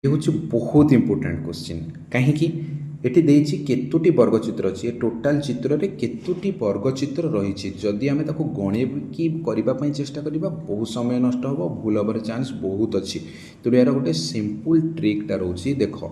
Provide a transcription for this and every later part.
ये हूँ बहुत इंपोर्टाट क्वेश्चन कहीं एटी देछि केतोटी वर्गचित्र अच्छी ये टोटाल चित्र रे केतोटी वर्गचित्र रही जदि आम गणिकी करने चेष्टा करवा बहुत समय नष्ट हो भूल हबार चान्स बहुत अच्छी तेणु यार गोटे सिंपल ट्रिकटा रोचे देख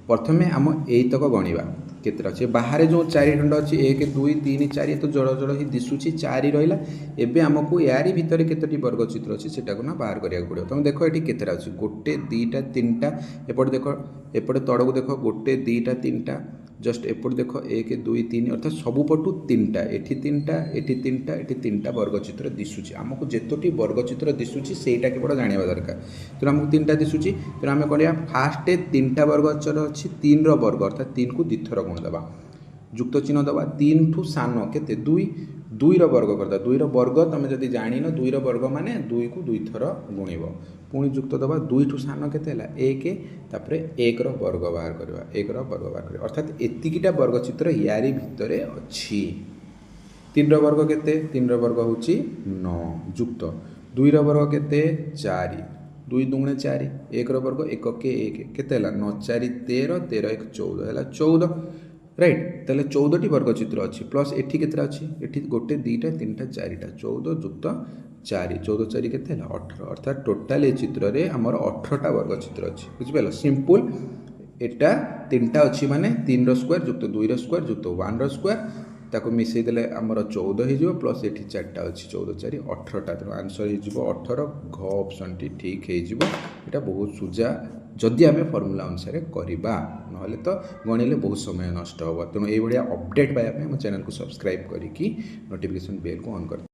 प्रथमे आम यतक गणवा केतटा अच्छे बाहर जो चारि खंड अच्छी 1 2 3 4 तो जड़ जड़ ही दिशुची 4 रहा एवं आमको यारी भितर केतोटी वर्गचित्र अच्छी से बाहर करा पड़ो तुम देख ये केतटा अच्छी 1 2 3 एपटे देख एपटे तड़क देख 1 2 3 जस्ट एपट देख 1 2 3 अर्थात सबुपटू 3टा एटी 3टा एटी 3टा एटी 3टा वर्गचित्र दिशुची आमको जेतोटी वर्गचित्र दिशुची सेटा केवल जाना दरकार तेणु आमको 3टा दिशुची तेणु आम करा फास्ट 3टा वर्गचित्र अच्छी 3 वर्ग अर्थात 3 को 2 थर गुण दबा जुक्त चिन्ह दबा 3 ठू सान के 2 2 वर्ग करदा 2 वर्ग तुम जब जान 2 वर्ग माने 2 को 2 थर गुणव पुणी जुक्त दबा 2 ठू सान के 1 तापर 1 वर्ग बाहर करवा 1 वर्ग बाहर करवा अर्थात एतिकीटा वर्गचित्र यारी भितर अच्छी 3 वर्ग के 3 वर्ग हूँ 9 जुक्त 2 वर्ग के 4 2 दुणे 4 1 वर्ग 1 के 1 के 9 4 13 13 1 14 है 14 राइट ताले 14टी वर्गचित्र अच्छी प्लस एटी के अच्छी एटी 1 2 3 4 14 जुक्त 4 14 4 के 18 अर्थात टोटाल ये चित्र रे हमर 18टा वर्गचित्र अच्छी बुझिपाल सिंपल एटा 3टा अच्छी माने 3 स्क्वायर जुक्त 2 स्क्वायर जुक्त 1 स्क्वायर ताको मिसई देले हमर 14 हो प्लस एटी 4टा अच्छी 14 4 18टा तो आंसर हो 18 घ ऑप्शन टी ठीक हो बहुत सुजा जदि आम फर्मूला अनुसार करवा ना तो गणिले बहुत समय नष्ट हो तेणु ये अपडेट पाइबा चैनल को सब्सक्राइब करके नोटिफिकेशन बेल को ऑन कर